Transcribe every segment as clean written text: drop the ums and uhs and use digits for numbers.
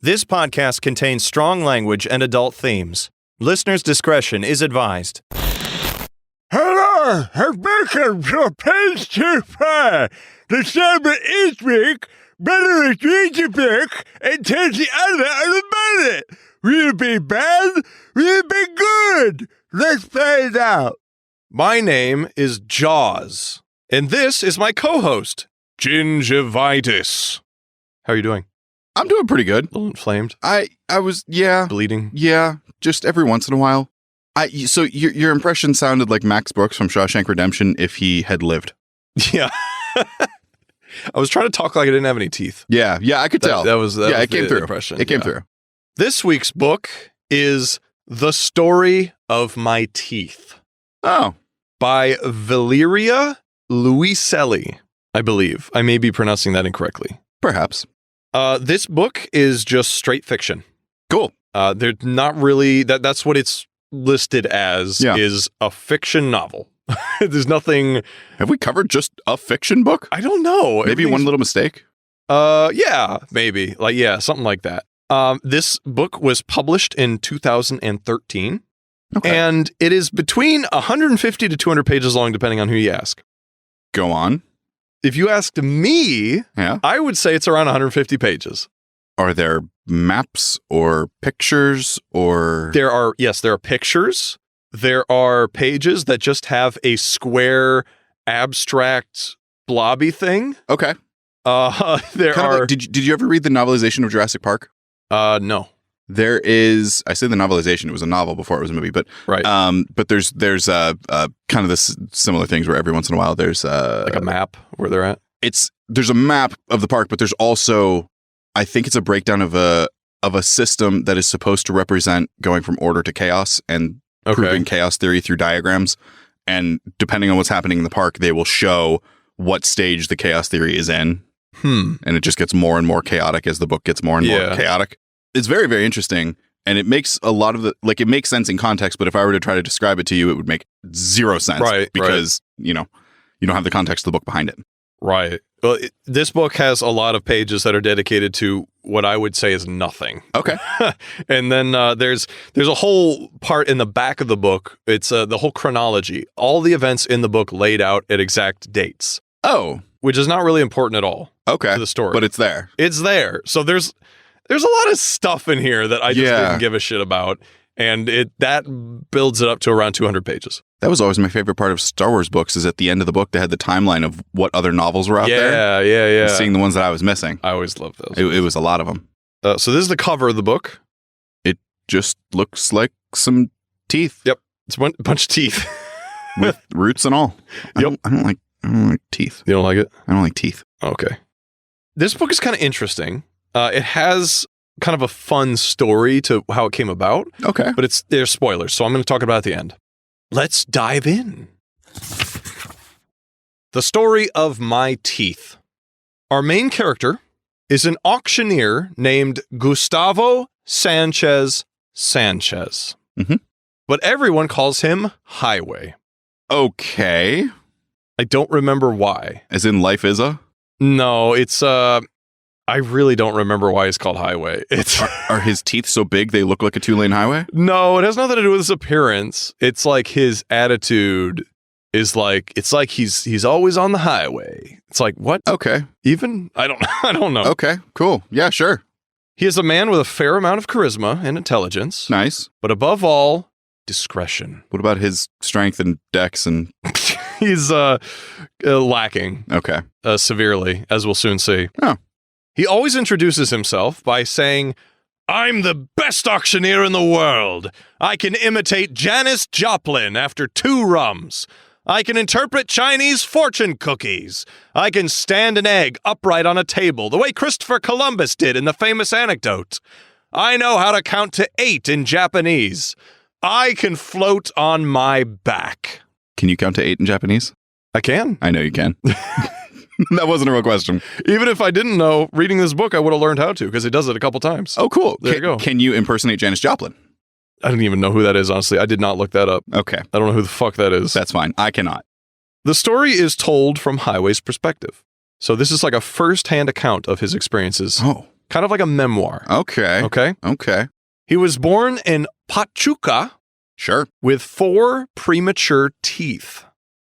This podcast contains strong language and adult themes. Listener's discretion is advised. Hello, and welcome to Page 25. The sermon each week, better is read the book and tell the other about it. Will it be bad? Will it be good? Let's find out. My name is Jaws, and this is my co-host, Gingivitis. How are you doing? I'm doing pretty good. A little inflamed? I was, yeah. Bleeding? Yeah, just every once in a while. So your impression sounded like Max Brooks from Shawshank Redemption if he had lived. Yeah. I was trying to talk like I didn't have any teeth. Yeah, I could tell. It came through. Impression. It came through. This week's book is The Story of My Teeth. Oh. By Valeria Luiselli, I believe. I may be pronouncing that incorrectly. Perhaps. This book is just straight fiction. Cool. They're not really, that's what it's listed as, is a fiction novel. There's nothing. Have we covered just a fiction book? I don't know. Maybe one little mistake? Yeah, maybe. Something like that. This book was published in 2013. Okay. And it is between 150 to 200 pages long, depending on who you ask. Go on. If you asked me, I would say it's around 150 pages. Are there maps or pictures or? There are pictures. There are pages that just have a square, abstract, blobby thing. Okay. Did you ever read the novelization of Jurassic Park? No. There is, I say the novelization, it was a novel before it was a movie, but right. But there's kind of this similar things where every once in a while there's like a map where they're at. There's a map of the park, but there's also, I think it's a breakdown of a system that is supposed to represent going from order to chaos and proving chaos theory through diagrams. And depending on what's happening in the park, they will show what stage the chaos theory is in. And it just gets more and more chaotic as the book gets more and more chaotic. It's very, very interesting, and it makes a lot of it makes sense in context, but if I were to try to describe it to you, it would make zero sense. Right. Because, you don't have the context of the book behind it. Right. Well, this book has a lot of pages that are dedicated to what I would say is nothing. Okay. And then there's a whole part in the back of the book. It's the whole chronology. All the events in the book laid out at exact dates. Oh. Which is not really important at all. Okay. To the story. But it's there. It's there. So there's a lot of stuff in here that I just didn't give a shit about. And that builds it up to around 200 pages. That was always my favorite part of Star Wars books, is at the end of the book, they had the timeline of what other novels were out there. Yeah. Seeing the ones that I was missing. I always loved those. It was a lot of them. So this is the cover of the book. It just looks like some teeth. Yep. It's a bunch of teeth. With roots and all. Yep. I don't like teeth. You don't like it? I don't like teeth. Okay. This book is kind of interesting. It has kind of a fun story to how it came about. Okay. But there's spoilers, so I'm going to talk about it at the end. Let's dive in. The Story of My Teeth. Our main character is an auctioneer named Gustavo Sanchez. Mm-hmm. But everyone calls him Highway. Okay. I don't remember why. As in Life Is a? No, it's I really don't remember why he's called Highway. Are his teeth so big they look like a 2-lane highway? No, it has nothing to do with his appearance. It's like his attitude is like, it's like he's always on the highway. It's like, what? Okay. Even? I don't know. Okay, cool. Yeah, sure. He is a man with a fair amount of charisma and intelligence. Nice. But above all, discretion. What about his strength and dex and... He's lacking. Okay. Severely, as we'll soon see. Oh. He always introduces himself by saying, "I'm the best auctioneer in the world. I can imitate Janis Joplin after 2 rums. I can interpret Chinese fortune cookies. I can stand an egg upright on a table, the way Christopher Columbus did in the famous anecdote. I know how to count to 8 in Japanese. I can float on my back." Can you count to 8 in Japanese? I can. I know you can. That wasn't a real question. Even if I didn't know, reading this book, I would have learned how to, because it does it a couple times. Oh, cool. There you go. Can you impersonate Janis Joplin? I don't even know who that is, honestly. I did not look that up. Okay. I don't know who the fuck that is. That's fine. I cannot. The story is told from Highway's perspective. So this is like a first-hand account of his experiences kind of like a memoir. Okay. Okay? Okay. He was born in Pachuca Sure. with 4 premature teeth.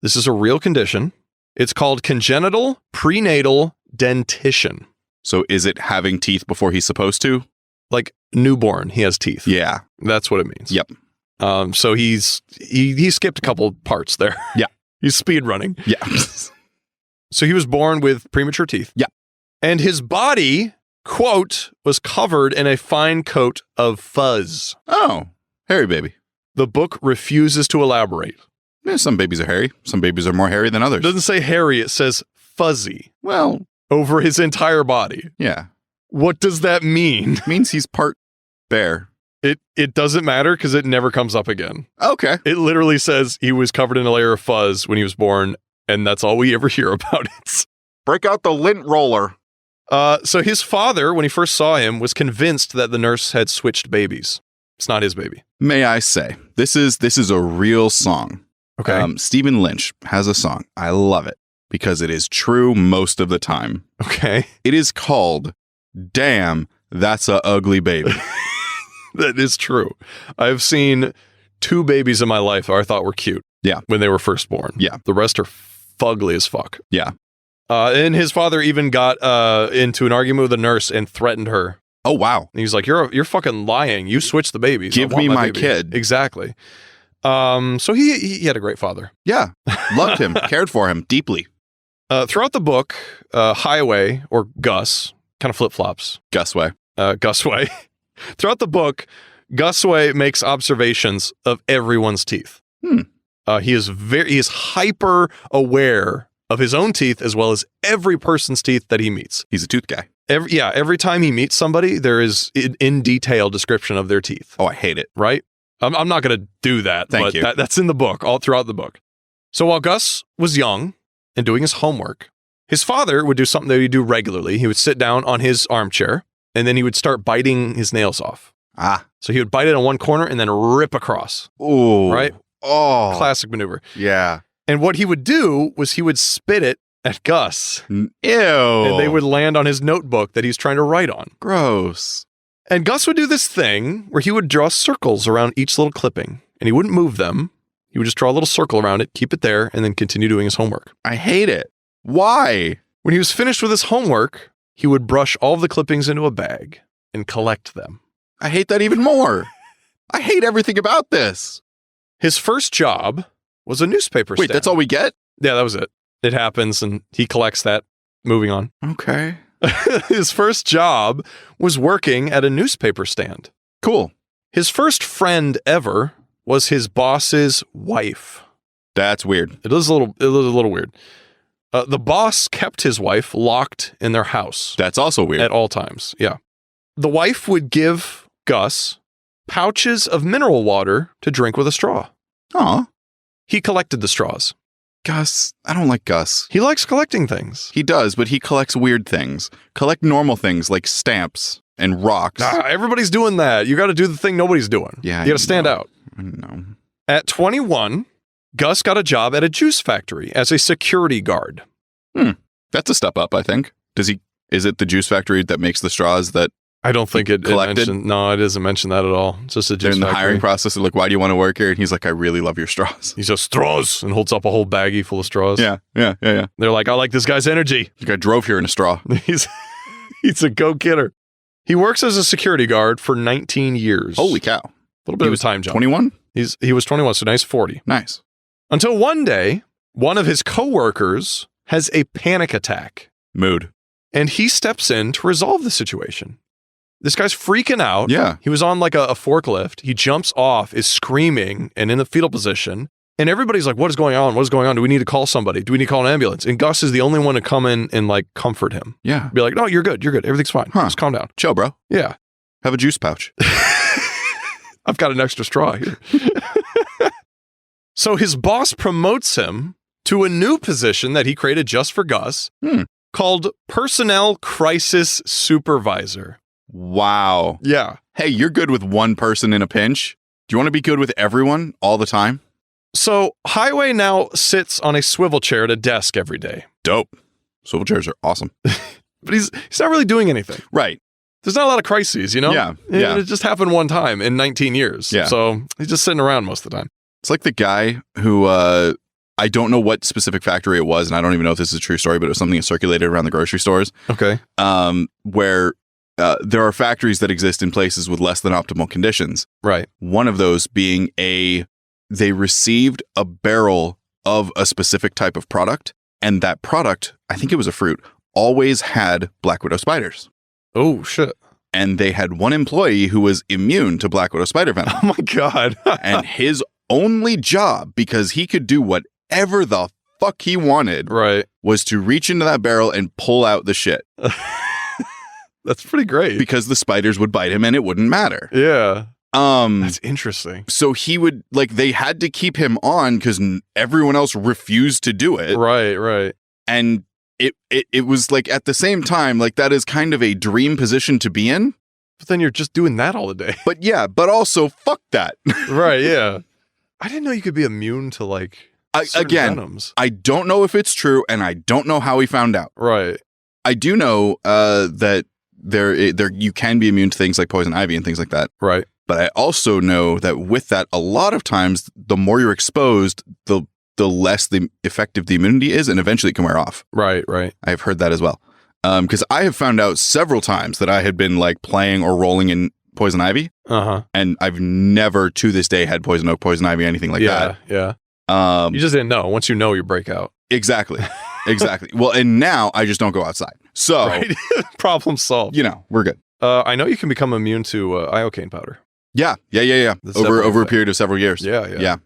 This is a real condition. It's called congenital prenatal dentition. So is it having teeth before he's supposed to? Like newborn, he has teeth. Yeah. That's what it means. Yep. So he skipped a couple parts there. Yeah. He's speed running. Yeah. So he was born with premature teeth. Yeah. And his body, quote, was covered in a fine coat of fuzz. Oh, hairy baby. The book refuses to elaborate. Yeah, some babies are hairy. Some babies are more hairy than others. It doesn't say hairy, it says fuzzy Well, over his entire body. yeah. What does that mean? It means he's part bear. It doesn't matter because it never comes up again. Okay. It literally says he was covered in a layer of fuzz when he was born, and that's all we ever hear about it. Break out the lint roller. So his father, when he first saw him, was convinced that the nurse had switched babies. It's not his baby. May I say, this is a real song. Okay. Stephen Lynch has a song. I love it because it is true most of the time. Okay. It is called Damn, That's a Ugly Baby. That is true. I've seen 2 babies in my life that I thought were cute. Yeah. When they were first born. Yeah. The rest are fugly as fuck. Yeah. And his father even got into an argument with a nurse and threatened her. Oh, wow. And he's like, you're fucking lying. You switched the babies. Give me my kid. Exactly. So he had a great father. Yeah. Loved him. Cared for him deeply. Throughout the book, Highway, or Gus, kind of flip-flops. Gusway. Gusway. Throughout the book, Gusway makes observations of everyone's teeth. He is hyper aware of his own teeth as well as every person's teeth that he meets. He's a tooth guy. Every time he meets somebody, there is in detail description of their teeth. Oh, I hate it. Right? I'm not going to do that, Thank but you. That's in the book, all throughout the book. So while Gus was young and doing his homework, his father would do something that he'd do regularly. He would sit down on his armchair, and then he would start biting his nails off. So he would bite it on one corner and then rip across. Oh. Right? Oh. Classic maneuver. Yeah. And what he would do was he would spit it at Gus. Ew. And they would land on his notebook that he's trying to write on. Gross. And Gus would do this thing where he would draw circles around each little clipping, and he wouldn't move them. He would just draw a little circle around it, keep it there, and then continue doing his homework. I hate it. Why? When he was finished with his homework, he would brush all of the clippings into a bag and collect them. I hate that even more. I hate everything about this. His first job was a newspaper Wait, stand. that's all we get? Yeah, that was it. It happens, and he collects that. Moving on. Okay. His first job was working at a newspaper stand. Cool. His first friend ever was his boss's wife. That's weird. It is a little weird. The boss kept his wife locked in their house. That's also weird. At all times, yeah. The wife would give Gus pouches of mineral water to drink with a straw. Aw. He collected the straws. Gus, I don't like Gus. He likes collecting things. He does, but he collects weird things. Collect normal things like stamps and rocks. Everybody's doing that. You got to do the thing nobody's doing. Yeah, You got to stand out. No. At 21, Gus got a job at a juice factory as a security guard. That's a step up, I think. Is it the juice factory that makes the straws that I don't think it collected? mentioned. No, it doesn't mention that at all. It's just a they're juice in the factory. hiring process? They're like, why do you want to work here? And he's like, I really love your straws. He says straws and holds up a whole baggie full of straws. Yeah. They're like, I like this guy's energy. Like I drove here in a straw. He's a go-getter. He works as a security guard for 19 years. Holy cow. A little bit of a time jump. 21? He was 21, so now he's 40. Nice. Until one day, one of his coworkers has a panic attack. Mood. And he steps in to resolve the situation. This guy's freaking out. Yeah. He was on like a forklift. He jumps off, is screaming and in the fetal position. And everybody's like, what is going on? What is going on? Do we need to call somebody? Do we need to call an ambulance? And Gus is the only one to come in and like comfort him. Yeah. Be like, no, you're good. You're good. Everything's fine. Huh. Just calm down. Chill, bro. Yeah. Have a juice pouch. I've got an extra straw here. So his boss promotes him to a new position that he created just for Gus called Personnel Crisis Supervisor. Wow. Yeah. Hey, you're good with one person in a pinch. Do you want to be good with everyone all the time? So Highway now sits on a swivel chair at a desk every day. Dope. Swivel chairs are awesome. But he's not really doing anything. Right. there's not a lot of crises, you know? Yeah, yeah. It just happened one time in 19 years. Yeah. So he's just sitting around most of the time. It's like the guy who, I don't know what specific factory it was, and I don't even know if this is a true story, but it was something that circulated around the grocery stores. Okay. Where there are factories that exist in places with less than optimal conditions. Right. One of those being they received a barrel of a specific type of product, and that product, I think it was a fruit, always had black widow spiders. Oh, shit. And they had one employee who was immune to black widow spider venom. Oh, my God. And his only job, because he could do whatever the fuck he wanted, right, was to reach into that barrel and pull out the shit. That's pretty great. Because the spiders would bite him and it wouldn't matter. Yeah. That's interesting. So he would, they had to keep him on because everyone else refused to do it. Right. And it was at the same time, that is kind of a dream position to be in. But then you're just doing that all the day. But yeah, but also fuck that. Right, yeah. I didn't know you could be immune to again, venoms. I don't know if it's true and I don't know how he found out. Right. I do know that there you can be immune to things like poison ivy and things like that. Right. But I also know that with that, a lot of times, the more you're exposed, the less effective the immunity is, and eventually it can wear off. Right. I've heard that as well. Because I have found out several times that I had been playing or rolling in poison ivy. Uh-huh. And I've never to this day had poison oak, poison ivy, anything like that. Yeah. You just didn't know. Once you know, you break out. Exactly. Well, and now I just don't go outside. So right. Problem solved. We're good. I know you can become immune to iocane powder. Yeah. Over a period of several years. Yeah.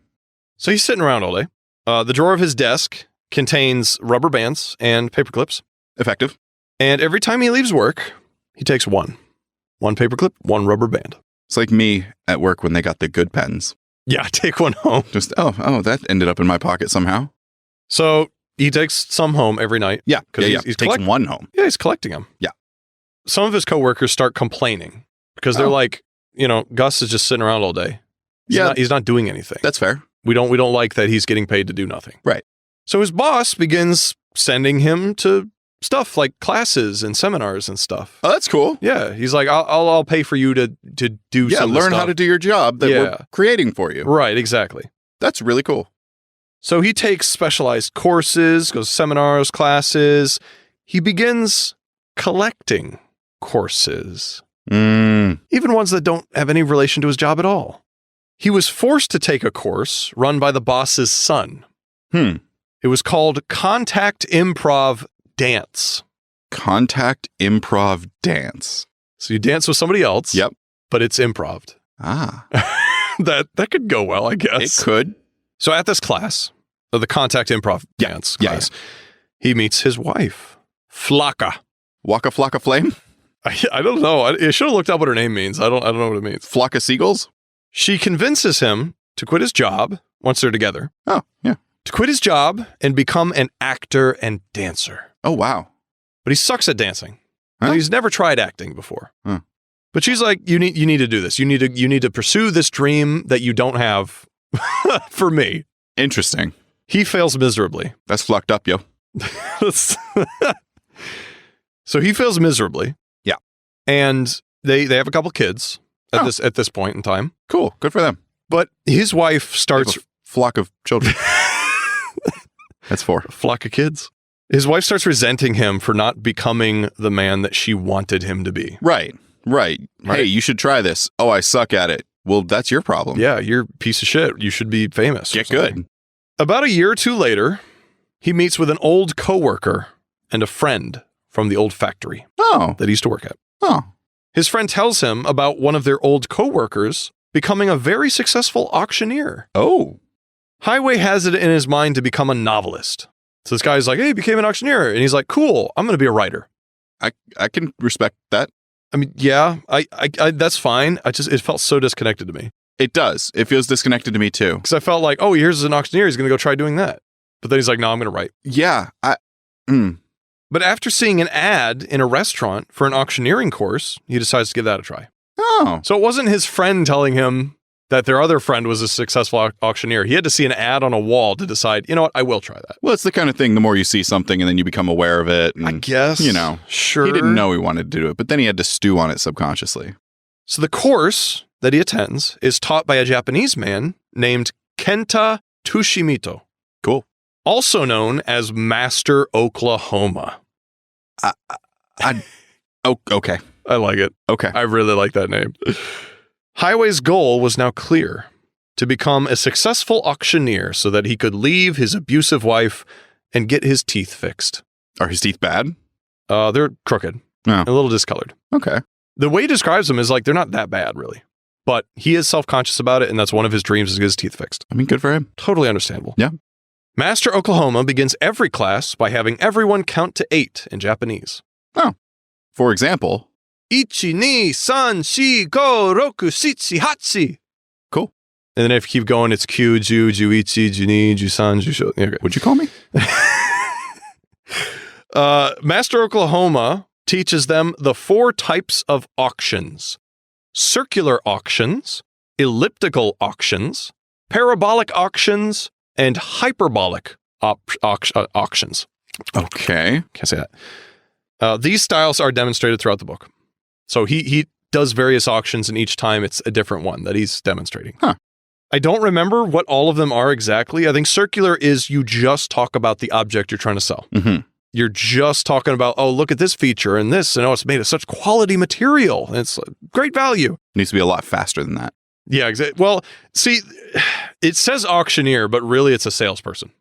So he's sitting around all day. The drawer of his desk contains rubber bands and paper clips. Effective. And every time he leaves work, he takes one paper clip, one rubber band. It's like me at work when they got the good pens. Yeah, take one home. Just, that ended up in my pocket somehow. So he takes some home every night. Yeah. He's takes one home. Yeah, he's collecting them. Yeah. Some of his coworkers start complaining because they're Gus is just sitting around all day. He's not doing anything. That's fair. We don't like that he's getting paid to do nothing. Right. So his boss begins sending him to stuff like classes and seminars and stuff. Oh, that's cool. Yeah. He's like, I'll pay for you to do some learn how to do your job that we're creating for you. Right, exactly. That's really cool. So he takes specialized courses, goes to seminars, classes. He begins collecting courses. Even ones that don't have any relation to his job at all. He was forced to take a course run by the boss's son. It was called Contact Improv Dance. Contact Improv Dance. So you dance with somebody else. Yep. But it's improv. That could go well, I guess. It could. So at this class, the Contact Improv Dance class, he meets his wife, Flocka. Waka Flocka Flame? I don't know. I should have looked up what her name means. I don't know what it means. Flock of seagulls? She convinces him to quit his job once they're together. Oh, yeah. To quit his job and become an actor and dancer. Oh, wow. But he sucks at dancing. Huh? He's never tried acting before. But she's like, you need to do this. You need to pursue this dream that you don't have for me. Interesting. He fails miserably. That's flocked up, yo. So he fails miserably. Yeah. And they have a couple kids at this point in time. Cool. Good for them. But his wife starts flock of children. That's 4. Flock of kids. His wife starts resenting him for not becoming the man that she wanted him to be. Right. Hey, you should try this. Oh, I suck at it. Well, that's your problem. Yeah, you're a pice of shit. You should be famous. Get good. About a year or two later, he meets with an old coworker and a friend from the old factory that he used to work at. Oh. His friend tells him about one of their old coworkers becoming a very successful auctioneer. Oh. Highway has it in his mind to become a novelist. So this guy's like, hey, he became an auctioneer. And he's like, cool, I'm going to be a writer. I can respect that. I mean, yeah, I that's fine. It felt so disconnected to me. It does. It feels disconnected to me too. Because I felt like, oh, here's an auctioneer. He's going to go try doing that. But then he's like, no, I'm going to write. Yeah. But after seeing an ad in a restaurant for an auctioneering course, he decides to give that a try. Oh. So it wasn't his friend telling him that their other friend was a successful auctioneer. He had to see an ad on a wall to decide, you know what, I will try that. Well, it's the kind of thing, the more you see something and then you become aware of it. And, I guess. Sure. He didn't know he wanted to do it, but then he had to stew on it subconsciously. So the course that he attends is taught by a Japanese man named Kenta Tushimito. Cool. Also known as Master Oklahoma. Okay. I like it. Okay. I really like that name. Highway's goal was now clear: to become a successful auctioneer so that he could leave his abusive wife and get his teeth fixed. Are his teeth bad? They're crooked. Oh. A little discolored. Okay. The way he describes them is like they're not that bad, really. But he is self-conscious about it, and that's one of his dreams, is to get his teeth fixed. I mean, good for him. Totally understandable. Yeah. Master Oklahoma begins every class by having everyone count to 8 in Japanese. Oh. For example... Ichi, ni, san, shi, go, roku, shichi, hachi. Cool. And then if you keep going, it's Q, Ju, Juichi, Juni, Jusan, Jusho. Okay. What'd you call me? Master Oklahoma teaches them the 4 types of auctions: circular auctions, elliptical auctions, parabolic auctions, and hyperbolic auctions. Okay. Can't say that. These styles are demonstrated throughout the book. So he does various auctions, and each time it's a different one that he's demonstrating. Huh. I don't remember what all of them are exactly. I think circular is you just talk about the object you're trying to sell. Mm-hmm. You're just talking about, oh, look at this feature and this, and oh, it's made of such quality material. And it's great value. Needs to be a lot faster than that. Yeah, exactly. Well, see, it says auctioneer, but really it's a salesperson.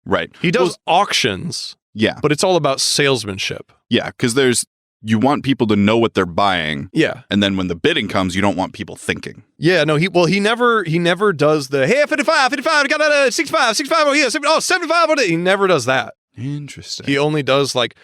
Right. He does auctions. Yeah. But it's all about salesmanship. Yeah, because you want people to know what they're buying. Yeah. And then when the bidding comes, you don't want people thinking. Yeah, no, he never does the, hey, 55, I got a 65 over here, 75 over there. He never does that. Interesting. He only does like,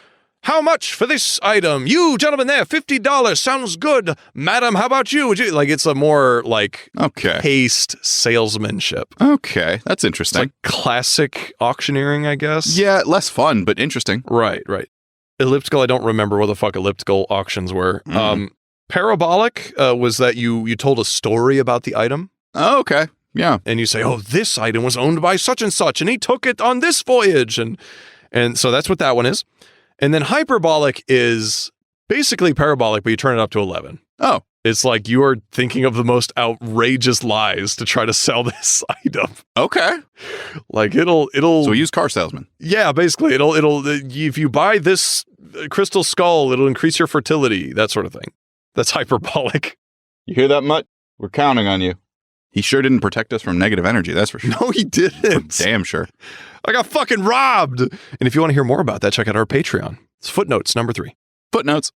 how much for this item? You gentlemen there, $50. Sounds good. Madam, how about you? Would you like, it's a more like paced salesmanship. Okay. That's interesting. It's like classic auctioneering, I guess. Yeah, less fun, but interesting. Right. Elliptical, I don't remember what the fuck elliptical auctions were. Parabolic was that you told a story about the item. Oh, okay. Yeah. And you say, oh, this item was owned by such and such, and he took it on this voyage. And so that's what that one is. And then hyperbolic is basically parabolic, but you turn it up to 11. Oh. It's like you are thinking of the most outrageous lies to try to sell this item. Okay. Like it'll So a used car salesman. Yeah, basically it'll if you buy this crystal skull, it'll increase your fertility, that sort of thing. That's hyperbolic. You hear that, Mutt? We're counting on you. He sure didn't protect us from negative energy, that's for sure. No, he didn't. Damn sure. I got fucking robbed. And if you want to hear more about that, check out our Patreon. It's footnotes number 3. Footnotes.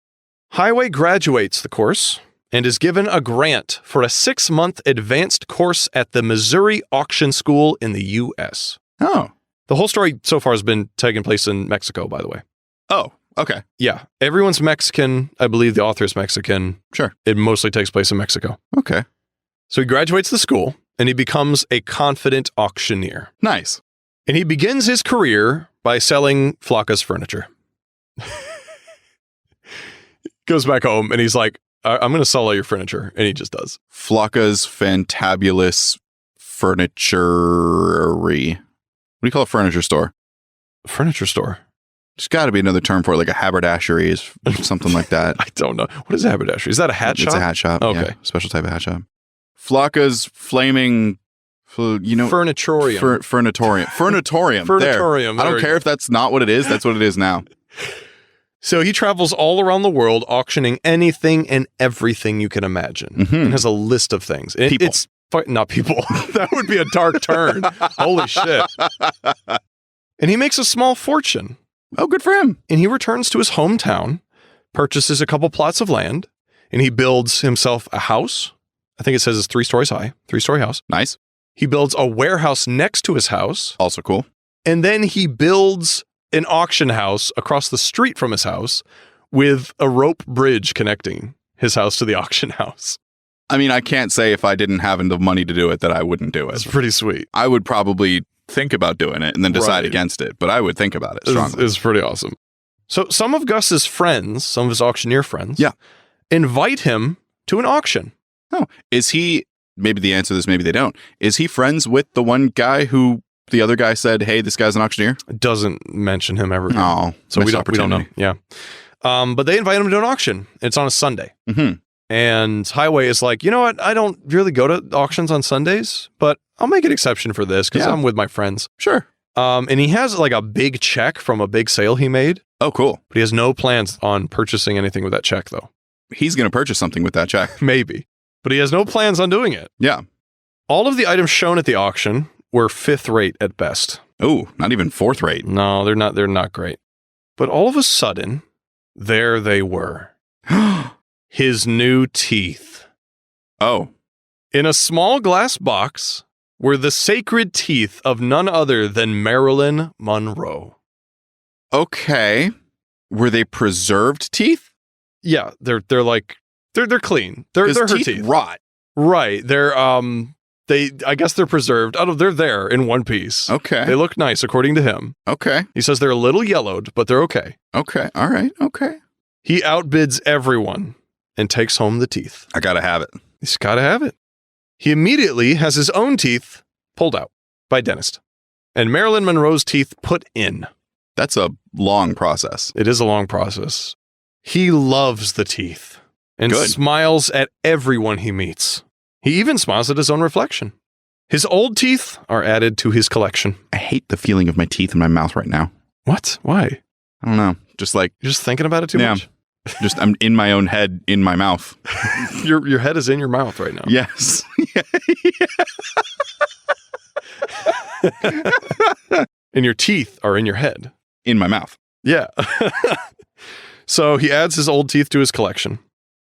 Highway graduates the course and is given a grant for a 6-month advanced course at the Missouri Auction School in the U.S. Oh. The whole story so far has been taking place in Mexico, by the way. Oh, okay. Yeah. Everyone's Mexican. I believe the author is Mexican. Sure. It mostly takes place in Mexico. Okay. So he graduates the school and he becomes a confident auctioneer. Nice. And he begins his career by selling Flocka's furniture. Goes back home and he's like, I'm going to sell all your furniture. And he just does. Flocka's Fantabulous Furniture-y. What do you call a furniture store? Furniture store. There's got to be another term for it, like a haberdashery is something like that. I don't know. What is a haberdashery? Is that a hat shop? It's a hat shop. Okay. Yeah, special type of hat shop. Flocka's Flaming... Furnitorium. Furnitorium. Furnitorium. There. I don't care if that's not what it is. That's what it is now. So he travels all around the world auctioning anything and everything you can imagine. Mm-hmm. And has a list of things. People. It's not people. That would be a dark turn. Holy shit. And he makes a small fortune. Oh, good for him. And he returns to his hometown, purchases a couple plots of land, and he builds himself a house. I think it says it's 3 stories high, 3-story house. Nice. He builds a warehouse next to his house. Also cool. And then he builds an auction house across the street from his house with a rope bridge connecting his house to the auction house. I mean, I can't say if I didn't have the money to do it that I wouldn't do it. It's pretty sweet. I would probably think about doing it and then decide against it, but I would think about it strongly. It's pretty awesome. So some of Gus's friends, some of his auctioneer friends, invite him to an auction. Oh, is he maybe the answer to this, maybe they don't. Is he friends with the one guy who the other guy said, hey, this guy's an auctioneer? It doesn't mention him ever. Oh, so we don't know. Yeah. But they invite him to an auction. It's on a Sunday. Mm-hmm. And Highway is like, you know what? I don't really go to auctions on Sundays, but I'll make an exception for this because I'm with my friends. Sure. And he has like a big check from a big sale he made. Oh, cool. But he has no plans on purchasing anything with that check, though. He's going to purchase something with that check. Maybe. But he has no plans on doing it. Yeah. All of the items shown at the auction were fifth rate at best. Oh, not even fourth rate. No, they're not great. But all of a sudden, there they were. His new teeth. Oh. In a small glass box were the sacred teeth of none other than Marilyn Monroe. Okay. Were they preserved teeth? Yeah, they're clean. They're her teeth. Rot. Right. I guess they're preserved. They're there in one piece. Okay. They look nice according to him. Okay. He says they're a little yellowed, but they're okay. Okay. All right. Okay. He outbids everyone and takes home the teeth. I gotta have it. He's gotta have it. He immediately has his own teeth pulled out by a dentist and Marilyn Monroe's teeth put in. That's a long process. It is a long process. He loves the teeth and smiles at everyone he meets. He even smiles at his own reflection. His old teeth are added to his collection. I hate the feeling of my teeth in my mouth right now. What? Why? I don't know. Just like... You're just thinking about it too much? Just I'm in my own head, in my mouth. Your head is in your mouth right now. Yes. And your teeth are in your head. In my mouth. Yeah. So he adds his old teeth to his collection.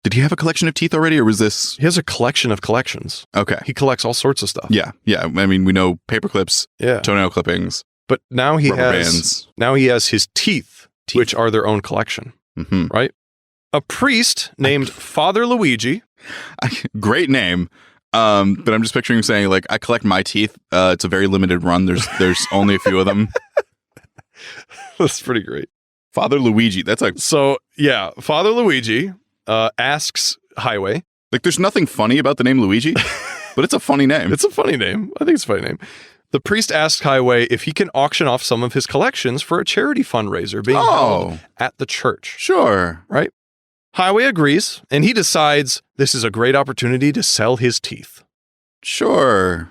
Did he have a collection of teeth already, or was this... He has a collection of collections. Okay. He collects all sorts of stuff. Yeah. Yeah. I mean, we know paper clips, toenail clippings. But now he has his teeth, which are their own collection. Mm-hmm. Right? A priest named Father Luigi. Great name. But I'm just picturing him saying, like, I collect my teeth. It's a very limited run. There's only a few of them. That's pretty great. Father Luigi. That's like... So, yeah. Father Luigi asks Highway. Like, there's nothing funny about the name Luigi, but it's a funny name. It's a funny name. I think it's a funny name. The priest asks Highway if he can auction off some of his collections for a charity fundraiser being held at the church. Sure. Right? Highway agrees, and he decides this is a great opportunity to sell his teeth. Sure.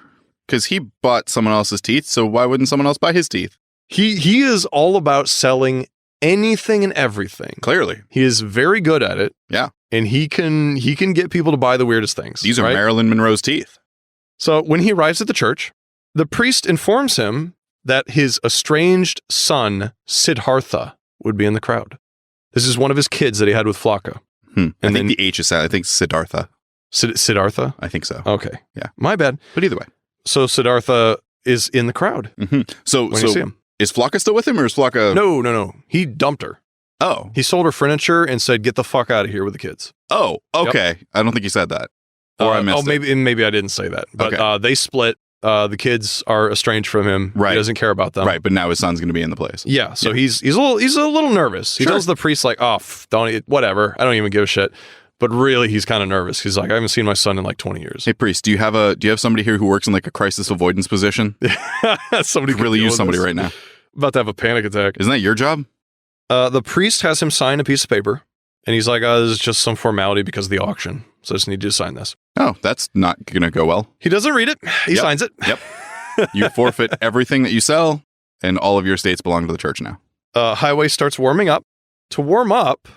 Because he bought someone else's teeth, so why wouldn't someone else buy his teeth? He is all about selling anything and everything. Clearly. He is very good at it. Yeah. And he can get people to buy the weirdest things. These are Marilyn Monroe's teeth. So when he arrives at the church, the priest informs him that his estranged son, Siddhartha, would be in the crowd. This is one of his kids that he had with Flocka. And I think the H is sad. I think Siddhartha. Siddhartha? I think so. Okay. Yeah. My bad. But either way. So Siddhartha is in the crowd. Mm-hmm. So when you see him. Is Flocka still with him, or is Flocka... No. He dumped her. Oh. He sold her furniture and said, get the fuck out of here with the kids. Oh, okay. Yep. I don't think you said that. Or I missed it. Maybe I didn't say that. But they split. The kids are estranged from him. Right. He doesn't care about them. Right, but now his son's going to be in the place. Yeah, so he's a little nervous. He tells the priest like, whatever. I don't even give a shit. But really, he's kind of nervous. He's like, I haven't seen my son in like 20 years. Hey, priest, do you have somebody here who works in like a crisis avoidance position? Somebody could really use somebody right now. About to have a panic attack. Isn't that your job? The priest has him sign a piece of paper, and he's like, this is just some formality because of the auction. So I just need you to sign this. Oh, that's not going to go well. He doesn't read it. He signs it. Yep. You forfeit everything that you sell, and all of your estates belong to the church now. Highway starts warming up. To warm up,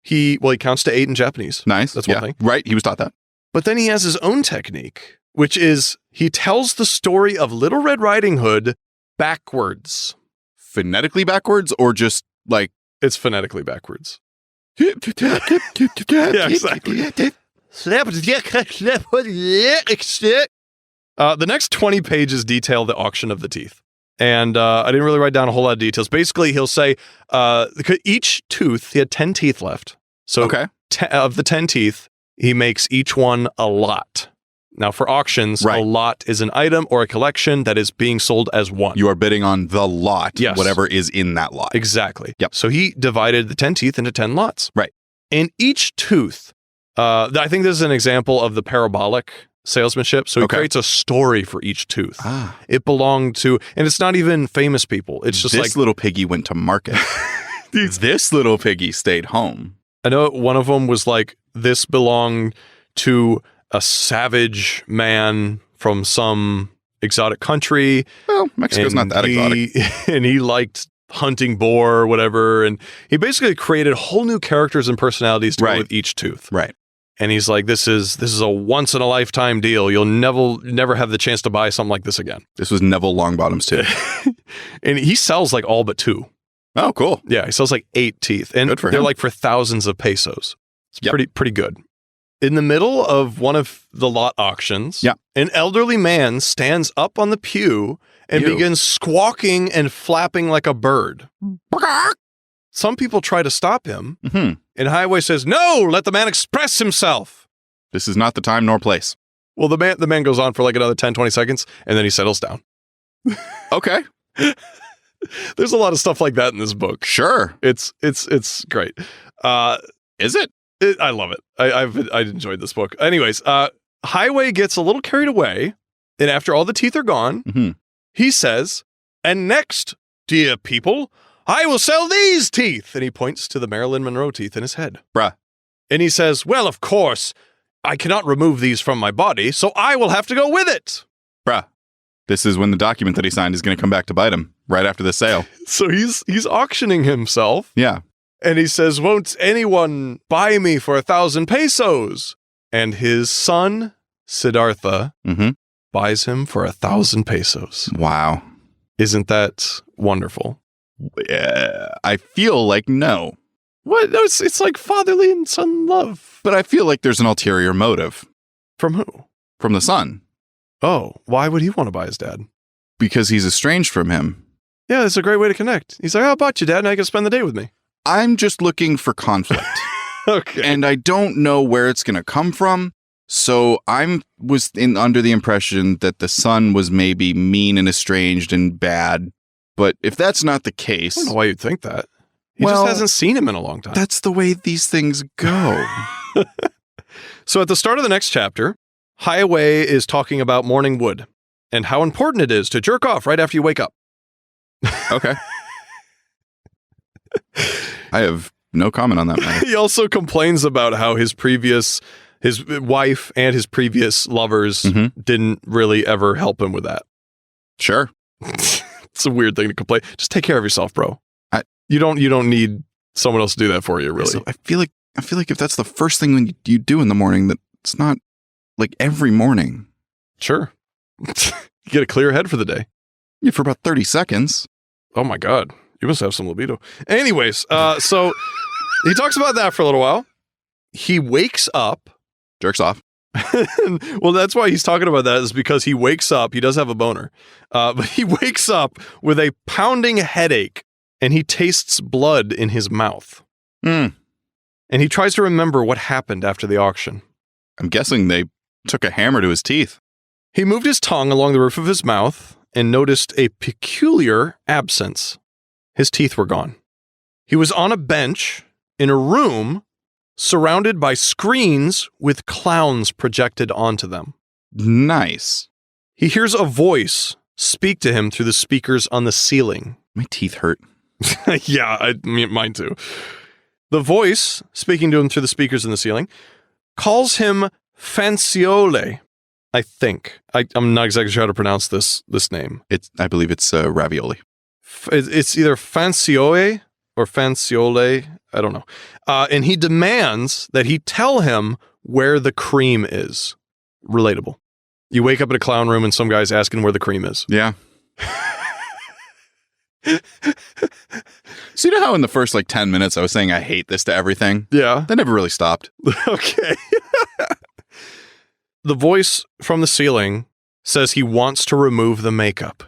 he counts to 8 in Japanese. Nice. That's one thing. Right. He was taught that. But then he has his own technique, which is he tells the story of Little Red Riding Hood backwards. Phonetically backwards, or just like... It's phonetically backwards. Yeah, exactly. The next 20 pages detail the auction of the teeth. And I didn't really write down a whole lot of details. Basically, he'll say each tooth, he had 10 teeth left. So of the 10 teeth, he makes each one a lot. Now, for auctions, a lot is an item or a collection that is being sold as one. You are bidding on the lot, whatever is in that lot. Exactly. Yep. So he divided the 10 teeth into 10 lots. Right. And each tooth, I think this is an example of the parabolic salesmanship. So he creates a story for each tooth. It belonged to, and it's not even famous people. It's just this little piggy went to market. This little piggy stayed home. I know one of them was like, this belonged to a savage man from some exotic country. Well, Mexico's not that exotic. And he liked hunting boar or whatever. And he basically created whole new characters and personalities to go with each tooth. Right. And he's like, this is a once in a lifetime deal. You'll never have the chance to buy something like this again. This was Neville Longbottom's tooth. And he sells like all but 2. Oh, cool. Yeah, he sells like 8 teeth. And they're like for thousands of pesos. It's pretty good. In the middle of one of the lot auctions, an elderly man stands up on the pew and begins squawking and flapping like a bird. Some people try to stop him, and Highway says, "No, let the man express himself. This is not the time nor place." Well, the man goes on for like another 10, 20 seconds, and then he settles down. Okay. There's a lot of stuff like that in this book. Sure. It's great. Is it? I love it. I enjoyed this book. Anyways, Highway gets a little carried away, and after all the teeth are gone, he says, "And next, dear people, I will sell these teeth." And he points to the Marilyn Monroe teeth in his head. Bruh. And he says, "Well, of course, I cannot remove these from my body, so I will have to go with it." Bruh. This is when the document that he signed is going to come back to bite him right after the sale. So he's auctioning himself. Yeah. And he says, "Won't anyone buy me for 1,000 pesos?" And his son, Siddhartha, buys him for 1,000 pesos. Wow. Isn't that wonderful? I feel like no. What? No, it's like fatherly and son love. But I feel like there's an ulterior motive. From who? From the son. Oh, why would he want to buy his dad? Because he's estranged from him. Yeah, it's a great way to connect. He's like, "How about you, Dad? Now you can spend the day with me." I'm just looking for conflict. Okay. And I don't know where it's going to come from. So was under the impression that the son was maybe mean and estranged and bad. But if that's not the case... I don't know why you'd think that. He just hasn't seen him in a long time. That's the way these things go. So at the start of the next chapter, Highway is talking about morning wood and how important it is to jerk off right after you wake up. Okay. I have no comment on that matter. He also complains about how his wife and his previous lovers didn't really ever help him with that. Sure. It's a weird thing to complain. Just take care of yourself, bro. You don't need someone else to do that for you, really. So I feel like if that's the first thing you do in the morning, that it's not like every morning. Sure. You get a clear head for the day. Yeah, for about 30 seconds. Oh my God. You must have some libido. Anyways, so he talks about that for a little while. He wakes up. Jerks off. Well, that's why he's talking about that, is because he wakes up. He does have a boner. But he wakes up with a pounding headache and he tastes blood in his mouth. And he tries to remember what happened after the auction. I'm guessing they took a hammer to his teeth. He moved his tongue along the roof of his mouth and noticed a peculiar absence. His teeth were gone. He was on a bench in a room surrounded by screens with clowns projected onto them. Nice. He hears a voice speak to him through the speakers on the ceiling. My teeth hurt. Yeah, mine too. The voice, speaking to him through the speakers in the ceiling, calls him Fanciole, I think. I'm not exactly sure how to pronounce this name. I believe it's ravioli. It's either Fanciole or Fanciole. I don't know. And he demands that he tell him where the cream is. Relatable. You wake up in a clown room and some guy's asking where the cream is. Yeah. So you know how in the first 10 minutes I was saying I hate this to everything? Yeah. That never really stopped. Okay. The voice from the ceiling says he wants to remove the makeup,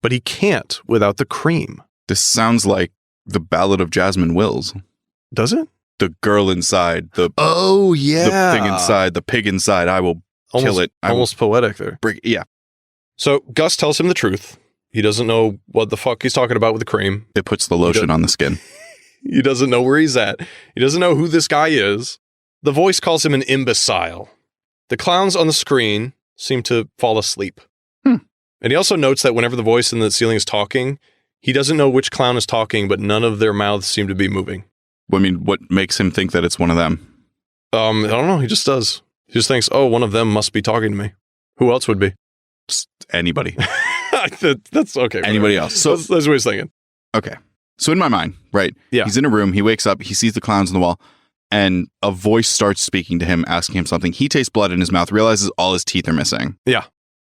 but he can't without the cream. This sounds like the Ballad of Jasmine Wills. Does it? The girl inside, the thing inside, the pig inside, I will kill it. Almost poetic there. Yeah. So Gus tells him the truth. He doesn't know what the fuck he's talking about with the cream. It puts the lotion on the skin. He doesn't know where he's at. He doesn't know who this guy is. The voice calls him an imbecile. The clowns on the screen seem to fall asleep. And he also notes that whenever the voice in the ceiling is talking, he doesn't know which clown is talking, but none of their mouths seem to be moving. I mean, what makes him think that it's one of them? I don't know. He just does. He just thinks, oh, one of them must be talking to me. Who else would be? Just anybody. That's okay. Anybody else. So that's what he's thinking. Okay. So in my mind, right? Yeah. He's in a room. He wakes up. He sees the clowns on the wall. And a voice starts speaking to him, asking him something. He tastes blood in his mouth, realizes all his teeth are missing. Yeah.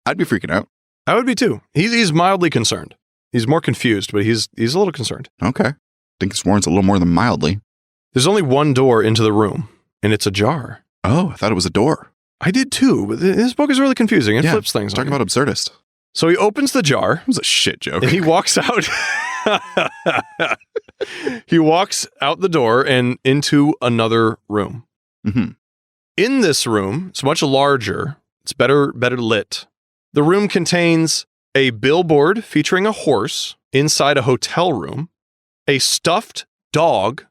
I'd be freaking out. I would be too. He's mildly concerned. He's more confused, but he's a little concerned. Okay. I think this warrants a little more than mildly. There's only one door into the room, and it's ajar. Oh, I thought it was a door. I did too, but this book is really confusing. It flips things. Talking about absurdist. So he opens the jar. It was a shit joke. And he walks out. He walks out the door and into another room. Mm-hmm. In this room, it's much larger. It's better lit. The room contains a billboard featuring a horse inside a hotel room, a stuffed dog,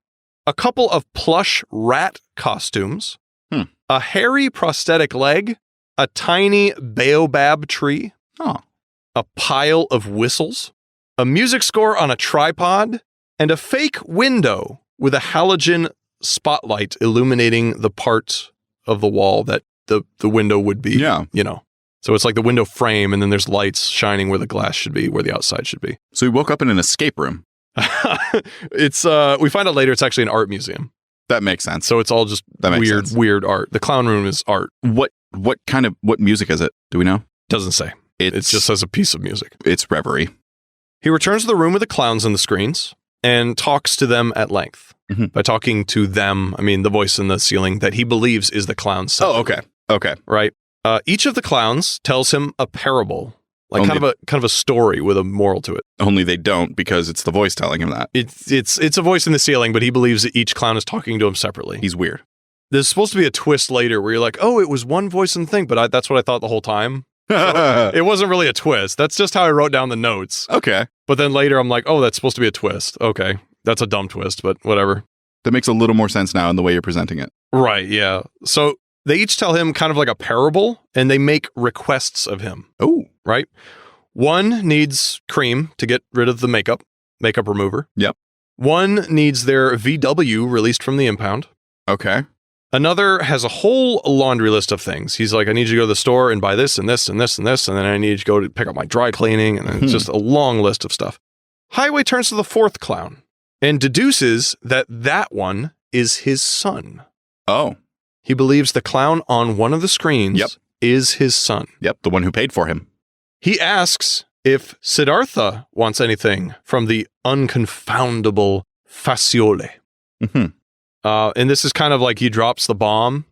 a couple of plush rat costumes, a hairy prosthetic leg, a tiny baobab tree, a pile of whistles, a music score on a tripod, and a fake window with a halogen spotlight illuminating the part of the wall that the window would be. Yeah. You know. So it's like the window frame, and then there's lights shining where the glass should be, where the outside should be. So he woke up in an escape room. It's we find out later it's actually an art museum. That makes sense. So it's all just weird art. The clown room is art. What music is it? Do we know? Doesn't say. It just says a piece of music. It's Reverie. He returns to the room with the clowns on the screens and talks to them at length. Mm-hmm. By talking to them, I mean the voice in the ceiling that he believes is the clown's son. Oh, okay. Okay. Right? Each of the clowns tells him a parable, like kind of a story with a moral to it. Only they don't, because it's the voice telling him that. It's a voice in the ceiling, but he believes that each clown is talking to him separately. He's weird. There's supposed to be a twist later where you're like, oh, it was one voice and thing, but that's what I thought the whole time. So it wasn't really a twist. That's just how I wrote down the notes. Okay. But then later I'm like, oh, that's supposed to be a twist. Okay. That's a dumb twist, but whatever. That makes a little more sense now in the way you're presenting it. Right, yeah. So they each tell him kind of like a parable, and they make requests of him. Oh. Right? One needs cream to get rid of the makeup remover. Yep. One needs their VW released from the impound. Okay. Another has a whole laundry list of things. He's like, I need you to go to the store and buy this and this and this and this, and then I need you to go to pick up my dry cleaning, and then it's just a long list of stuff. Highway turns to the fourth clown and deduces that one is his son. Oh. He believes the clown on one of the screens is his son. Yep, the one who paid for him. He asks if Siddhartha wants anything from the unconfoundable Faziole. Mm-hmm. And this is kind of like he drops the bomb,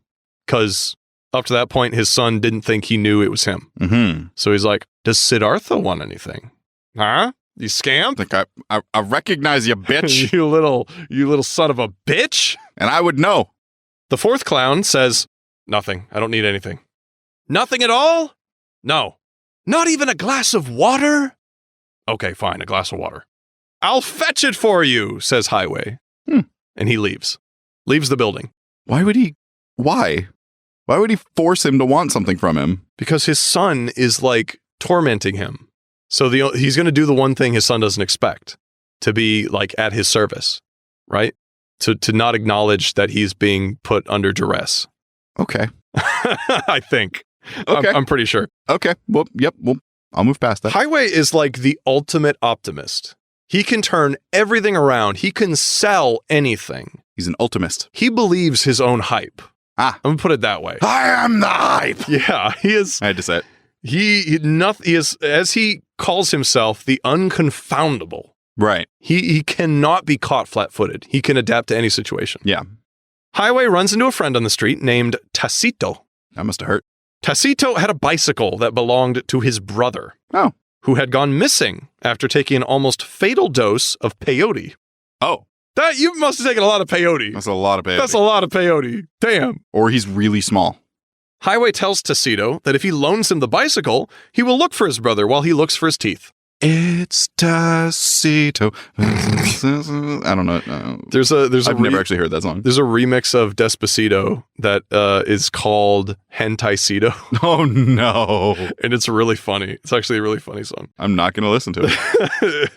because up to that point, his son didn't think he knew it was him. Mm-hmm. So he's like, does Siddhartha want anything? Huh? You scamp? I recognize you, bitch. you little son of a bitch. And I would know. The fourth clown says, nothing. I don't need anything. Nothing at all? No. Not even a glass of water? Okay, fine, a glass of water. I'll fetch it for you, says Highway. And he leaves. Leaves the building. Why would he force him to want something from him? Because his son is like tormenting him. So he's going to do the one thing his son doesn't expect, to be like at his service, right? To not acknowledge that he's being put under duress. Okay. I think. Okay. I'm pretty sure. Okay. Well, yep. Well, I'll move past that. Highway is like the ultimate optimist. He can turn everything around. He can sell anything. He's an ultimist. He believes his own hype. I'm going to put it that way. I am the hype. Yeah, he is. I had to say it. He is, as he calls himself, the unconfoundable. Right. He cannot be caught flat-footed. He can adapt to any situation. Yeah. Highway runs into a friend on the street named Tacito. That must have hurt. Tacito had a bicycle that belonged to his brother. Oh. Who had gone missing after taking an almost fatal dose of peyote. Oh. You must have taken a lot of peyote. That's a lot of peyote. That's a lot of peyote. Damn. Or he's really small. Highway tells Tacito that if he loans him the bicycle, he will look for his brother while he looks for his teeth. It's Despacito. I don't know. I've never actually heard that song. There's a remix of Despacito that is called Hentaicito. Oh, no. And it's really funny. It's actually a really funny song. I'm not going to listen to it.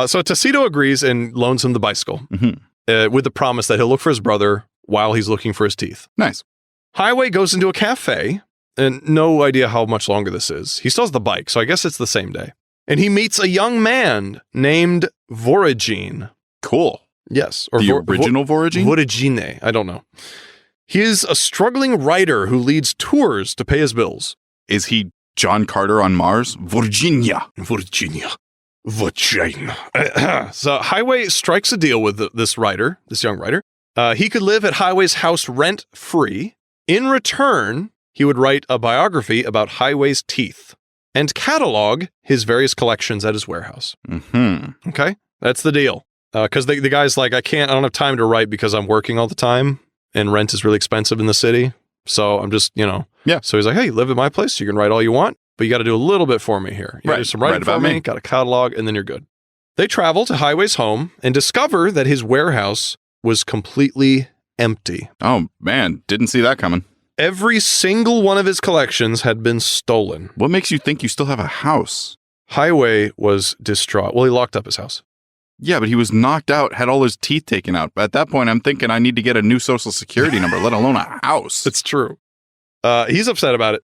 So Tacito agrees and loans him the bicycle with the promise that he'll look for his brother while he's looking for his teeth. Nice. Highway goes into a cafe, and no idea how much longer this is. He still has the bike, so I guess it's the same day. And he meets a young man named Voragine. Cool. Yes. Or the original Voragine? Voragine. I don't know. He is a struggling writer who leads tours to pay his bills. Is he John Carter on Mars? Virginia. Vagina. So Highway strikes a deal with this young writer. He could live at Highway's house rent-free. In return, he would write a biography about Highway's teeth and catalog his various collections at his warehouse. Mm-hmm. Okay? That's the deal. Because the guy's like, I don't have time to write because I'm working all the time, and rent is really expensive in the city. So I'm just, Yeah. So he's like, hey, live at my place. You can write all you want, but you got to do a little bit for me here. You gotta do some writing for me, got a catalog, and then you're good. They travel to Highway's home and discover that his warehouse was completely empty. Oh, man. Didn't see that coming. Every single one of his collections had been stolen. What makes you think you still have a house? Highway was distraught. Well, he locked up his house. Yeah, but he was knocked out, had all his teeth taken out. At that point, I'm thinking I need to get a new social security number, let alone a house. It's true. He's upset about it.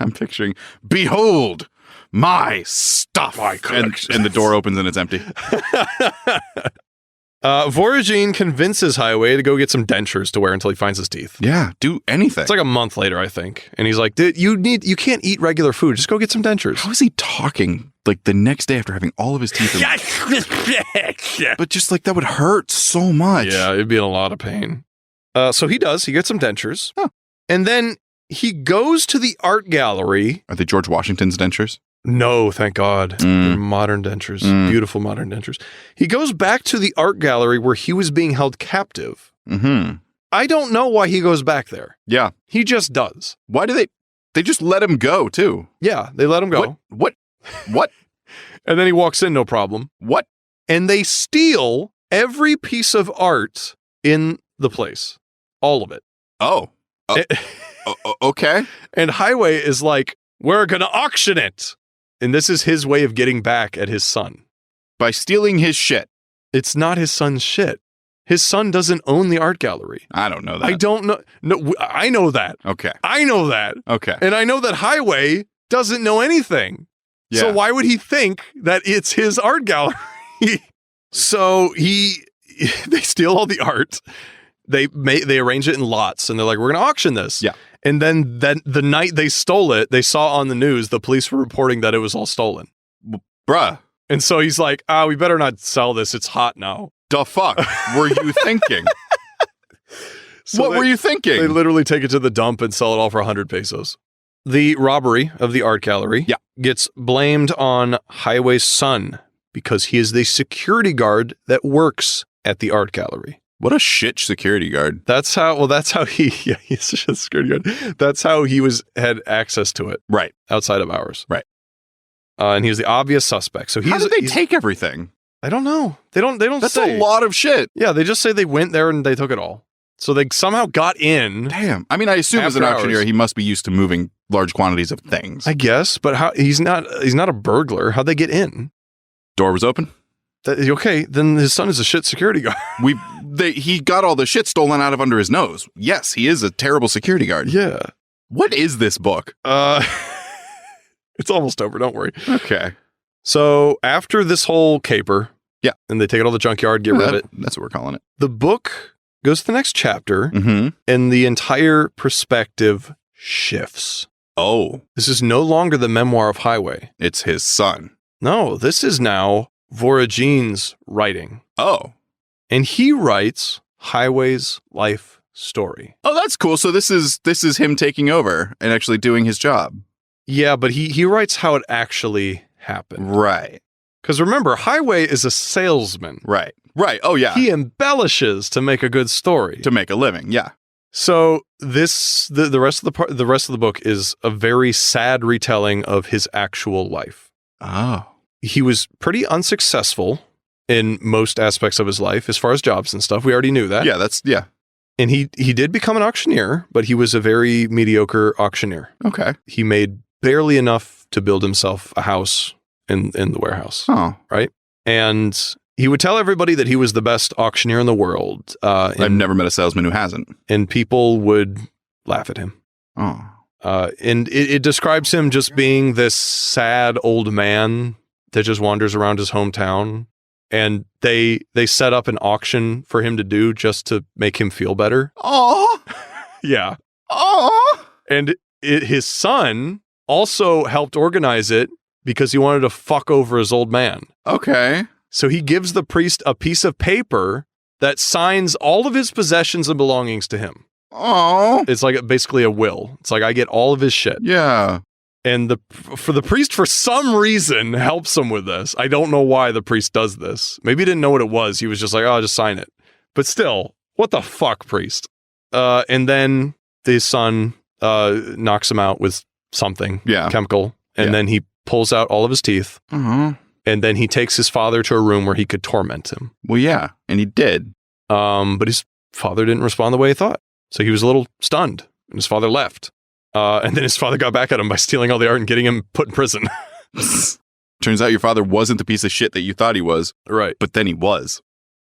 I'm picturing, behold, my stuff. My collection. And the door opens and it's empty. Voragine convinces Highway to go get some dentures to wear until he finds his teeth. Yeah, do anything. It's like a month later, I think. And he's like, dude, you can't eat regular food. Just go get some dentures. How is he talking like the next day after having all of his teeth? But just like that would hurt so much. Yeah, it'd be in a lot of pain. So he does. He gets some dentures. Huh. And then he goes to the art gallery. Are they George Washington's dentures? No, thank God. They're modern dentures. Beautiful modern dentures. He goes back to the art gallery where he was being held captive. Mm-hmm. I don't know why he goes back there. Yeah. He just does. Why do they just let him go too? Yeah, they let him go. What? And then he walks in, no problem. What? And they steal every piece of art in the place. All of it. Oh. Okay. And Highway is like, we're going to auction it. And this is his way of getting back at his son. By stealing his shit. It's not his son's shit. His son doesn't own the art gallery. I don't know that. I don't know. No, I know that. Okay. I know that. Okay. And I know that Highway doesn't know anything. Yeah. So why would he think that it's his art gallery? So they steal all the art. They arrange it in lots, and they're like, we're going to auction this. Yeah. And then the night they stole it, they saw on the news, the police were reporting that it was all stolen. Bruh. And so he's like, we better not sell this. It's hot now. The fuck were you thinking? What were you thinking? They literally take it to the dump and sell it all for 100 pesos. The robbery of the art gallery gets blamed on Highway's son because he is the security guard that works at the art gallery. What a shit security guard. That's how he's a security guard. That's how he had access to it. Right. Outside of ours. Right. And he was the obvious suspect. So how did they take everything? I don't know. They don't That's say. a lot of shit. Yeah, they just say they went there and they took it all. So they somehow got in. Damn. I mean, I assume as an auctioneer, he must be used to moving large quantities of things. I guess, but how he's not a burglar. How'd they get in? Door was open. Okay, then his son is a shit security guard. He got all the shit stolen out of under his nose. Yes, he is a terrible security guard. Yeah. What is this book? It's almost over. Don't worry. Okay. So after this whole caper, and they take it all to the junkyard, get rid of it. That's what we're calling it. The book goes to the next chapter, mm-hmm. and the entire perspective shifts. Oh. This is no longer the memoir of Highway. It's his son. No, this is now Voragine's writing. Oh. And he writes Highway's life story. Oh, that's cool. So this is him taking over and actually doing his job. Yeah, but he writes how it actually happened. Right. Because remember, Highway is a salesman. Right. Right. Oh, yeah. He embellishes to make a good story. To make a living. Yeah. So the rest of the book is a very sad retelling of his actual life. Oh. He was pretty unsuccessful in most aspects of his life as far as jobs and stuff. We already knew that. Yeah. And he did become an auctioneer, but he was a very mediocre auctioneer. Okay. He made barely enough to build himself a house in the warehouse. Oh. Right? And he would tell everybody that he was the best auctioneer in the world. I've never met a salesman who hasn't. And people would laugh at him. Oh. And it describes him just being this sad old man that just wanders around his hometown. And they set up an auction for him to do just to make him feel better. Oh. Yeah. Oh. And his son also helped organize it because he wanted to fuck over his old man. Okay. So he gives the priest a piece of paper that signs all of his possessions and belongings to him. Oh. It's like basically a will. It's like I get all of his shit. Yeah. And the priest, for some reason, helps him with this. I don't know why the priest does this. Maybe he didn't know what it was. He was just like, oh, I'll just sign it. But still, what the fuck, priest? And then his son knocks him out with something, chemical, and then he pulls out all of his teeth. Uh-huh. And then he takes his father to a room where he could torment him. Well, yeah, and he did. But his father didn't respond the way he thought. So he was a little stunned, and his father left. And then his father got back at him by stealing all the art and getting him put in prison. Turns out your father wasn't the piece of shit that you thought he was. Right. But then he was.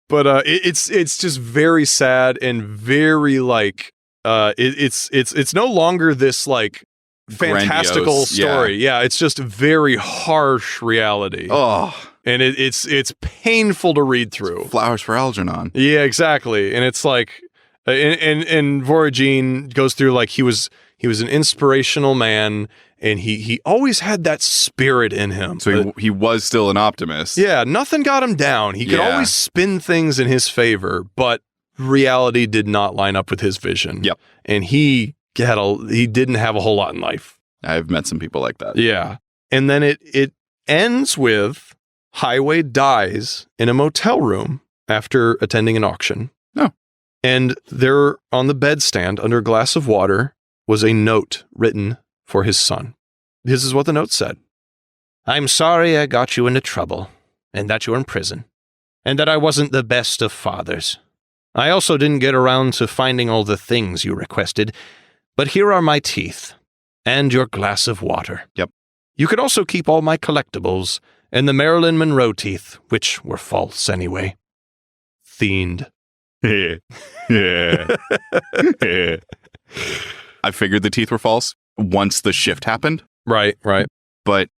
But it's just very sad and very like it's no longer this like fantastical grandiose, story. Yeah, it's just very harsh reality. Oh. And it's painful to read through. Flowers for Algernon. Yeah, exactly. And it's like and Voragine goes through like he was an inspirational man, and he always had that spirit in him. So he was still an optimist. Yeah, nothing got him down. He could always spin things in his favor, but reality did not line up with his vision. Yep. And he didn't have a whole lot in life. I've met some people like that. Yeah. And then it ends with Highway dies in a motel room after attending an auction. Oh. And there on the bedstand under a glass of water was a note written for his son. This is what the note said. I'm sorry I got you into trouble, and that you're in prison, and that I wasn't the best of fathers. I also didn't get around to finding all the things you requested, but here are my teeth, and your glass of water. Yep. You could also keep all my collectibles, and the Marilyn Monroe teeth, which were false anyway. Fiend. Yeah. I figured the teeth were false once the shift happened. Right. But,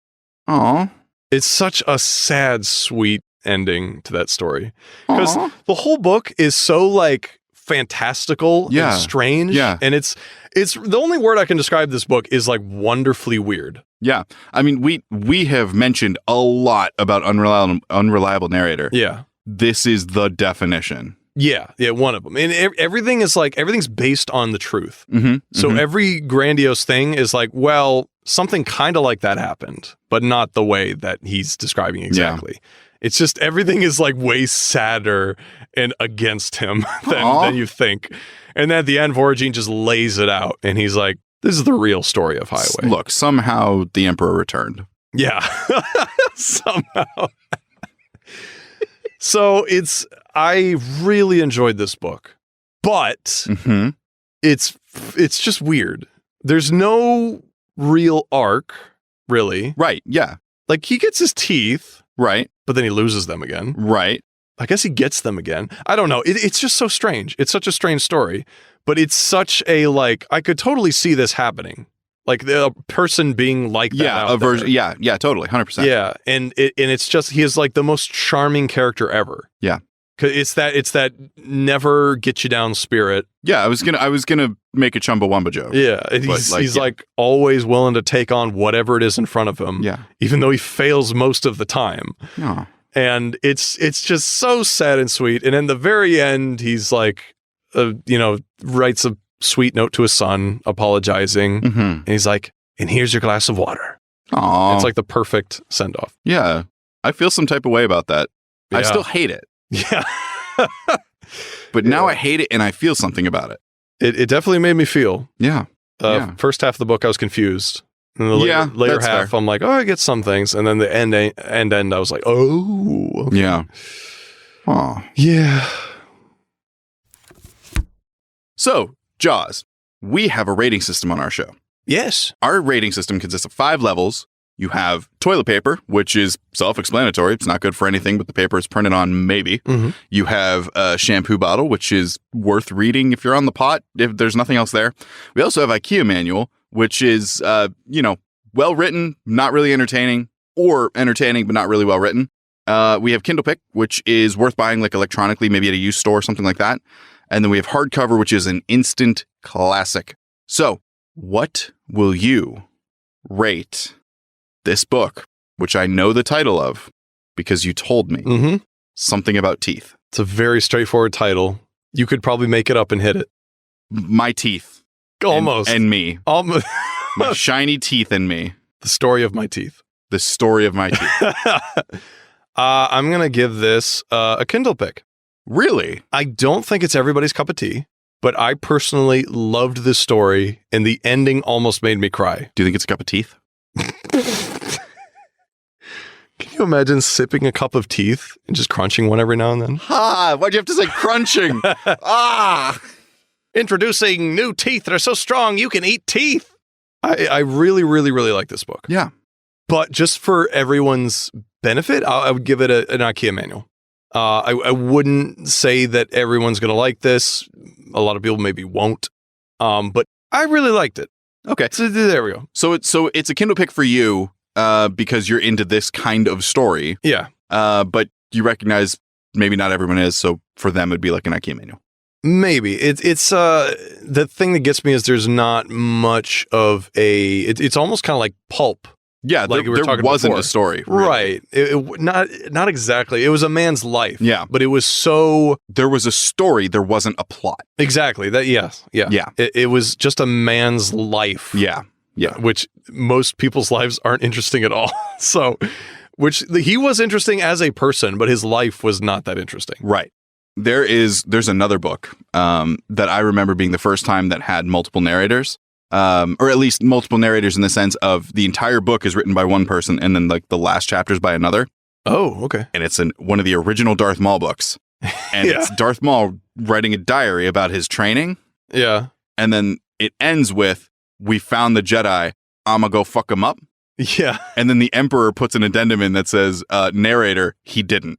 oh, it's such a sad, sweet ending to that story. Because the whole book is so, like, fantastical and strange. Yeah. And it's the only word I can describe this book is, like, wonderfully weird. Yeah. I mean, we have mentioned a lot about unreliable narrator. Yeah. This is the definition. Yeah, one of them. And everything is like, everything's based on the truth. Mm-hmm, so every grandiose thing is like, well, something kind of like that happened, but not the way that he's describing exactly. Yeah. It's just, everything is like way sadder and against him than you think. And then at the end, Voragine just lays it out, and he's like, this is the real story of Highway. Look, somehow the Emperor returned. Yeah, somehow. So I really enjoyed this book, but it's just weird. There's no real arc, really. Right, yeah. Like, he gets his teeth. Right. But then he loses them again. Right. I guess he gets them again. I don't know. It's just so strange. It's such a strange story, but it's such a, like, I could totally see this happening. Like, the person being like that. Yeah, a version. Yeah, totally, 100%. Yeah, and it's just, he is like the most charming character ever. Yeah, because it's that never get you down spirit. Yeah, I was gonna make a Chumbawamba joke. Yeah, and he's like always willing to take on whatever it is in front of him. Yeah, even though he fails most of the time. Oh. And it's just so sad and sweet. And in the very end, he's like, writes a sweet note to his son, apologizing, and he's like, "And here's your glass of water." Aww. It's like the perfect send off. Yeah, I feel some type of way about that. Yeah. I still hate it. Yeah, but now I hate it, and I feel something about it. It definitely made me feel. Yeah. First half of the book, I was confused, And the later that's half, fair. I'm like, oh, I get some things. And then the end, I was like, oh. Okay. Yeah. Aw. Yeah. So, Jaws, we have a rating system on our show. Yes. Our rating system consists of 5 levels. You have toilet paper, which is self-explanatory. It's not good for anything, but the paper is printed on, maybe. Mm-hmm. You have a shampoo bottle, which is worth reading if you're on the pot, if there's nothing else there. We also have IKEA manual, which is, well-written, not really entertaining, or entertaining, but not really well-written. We have Kindle Pick, which is worth buying like electronically, maybe at a used store or something like that. And then we have hardcover, which is an instant classic. So, what will you rate this book, which I know the title of because you told me something about teeth? It's a very straightforward title. You could probably make it up and hit it. My teeth. Almost. And me. Almost. My shiny teeth and me. The story of my teeth. The story of my teeth. I'm going to give this a Kindle Pick. Really? I don't think it's everybody's cup of tea, but I personally loved this story, and the ending almost made me cry. Do you think it's a cup of teeth? Can you imagine sipping a cup of teeth and just crunching one every now and then? Ha! Why'd you have to say crunching? Introducing new teeth that are so strong you can eat teeth. I really, really, really like this book. Yeah. But just for everyone's benefit, I would give it an IKEA manual. I wouldn't say that everyone's going to like this. A lot of people maybe won't. But I really liked it. Okay. So there we go. So it's a Kindle Pick for you because you're into this kind of story. Yeah. But you recognize maybe not everyone is. So for them, it'd be like an IKEA manual. Maybe it's the thing that gets me is there's not much of it's almost kind of like pulp. Yeah, like there wasn't before. a story. Really. Right. It not exactly. It was a man's life. Yeah. But it was so... There was a story. There wasn't a plot. Exactly. Yes. Yeah. Yeah. It was just a man's life. Yeah. Yeah. Which most people's lives aren't interesting at all. So, he was interesting as a person, but his life was not that interesting. Right. There's another book that I remember being the first time that had multiple narrators. Or at least multiple narrators in the sense of the entire book is written by one person and then like the last chapters by another. Oh, okay. And it's one of the original Darth Maul books. And it's Darth Maul writing a diary about his training. Yeah. And then it ends with, "We found the Jedi. I'ma go fuck him up." Yeah. And then the Emperor puts an addendum in that says, narrator, he didn't.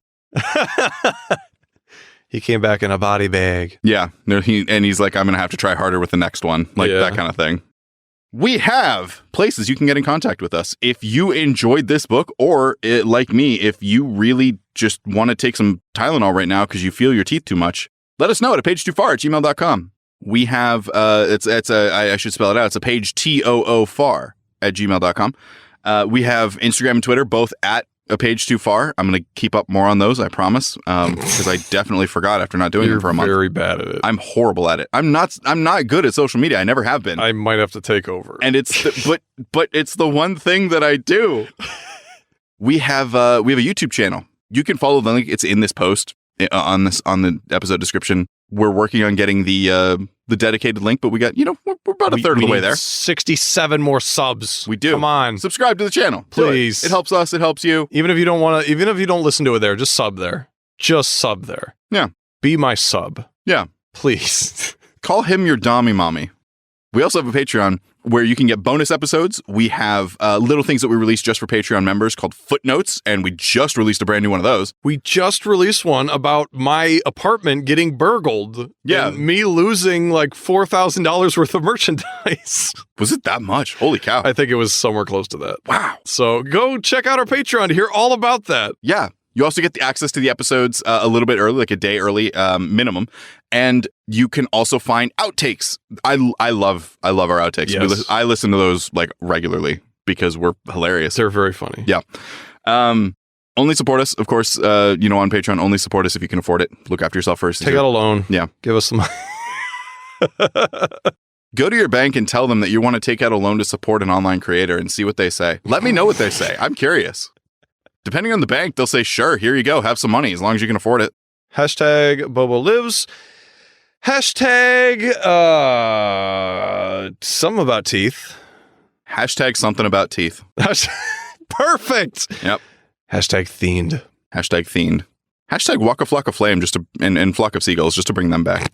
He came back in a body bag. Yeah. He's like, "I'm going to have to try harder with the next one." Like that kind of thing. We have places you can get in contact with us. If you enjoyed this book, or like me, if you really just want to take some Tylenol right now because you feel your teeth too much, let us know at pagetofar@gmail.com. We have, I should spell it out. It's a page toofar@gmail.com. We have Instagram and Twitter, both at a page too far. I'm going to keep up more on those, I promise, because I definitely forgot after not doing it for a month. You're very bad at it. I'm horrible at it. I'm not good at social media. I never have been. I might have to take over. And it's but it's the one thing that I do. We have a YouTube channel. You can follow the link. It's in this post on the episode description. We're working on getting the dedicated link, but we got, we're about a third of the way there. 67 more subs. We do. Come on. Subscribe to the channel. Please. It helps us. It helps you. Even if you don't listen to it there, just sub there. Just sub there. Yeah. Be my sub. Yeah. Please. Call him your dommy mommy. We also have a Patreon where you can get bonus episodes. We have little things that we release just for Patreon members called Footnotes, and we just released a brand new one of those. We just released one about my apartment getting burgled. Yeah. And me losing like $4,000 worth of merchandise. Was it that much? Holy cow. I think it was somewhere close to that. Wow. So go check out our Patreon to hear all about that. Yeah. You also get the access to the episodes a little bit early, like a day early minimum. And you can also find outtakes. I love our outtakes. Yes. I listen to those like regularly because we're hilarious. They're very funny. Yeah. Only support us, of course, on Patreon. Only support us if you can afford it. Look after yourself first. Take out a loan. Yeah. Give us some. Go to your bank and tell them that you want to take out a loan to support an online creator and see what they say. Let me know what they say. I'm curious. Depending on the bank, they'll say, sure, here you go. Have some money as long as you can afford it. Hashtag Bobo lives. Hashtag something about teeth. Hashtag something about teeth. Perfect. Yep. Hashtag themed. Hashtag themed. Hashtag Waka Flocka Flame and Flock of Seagulls just to bring them back.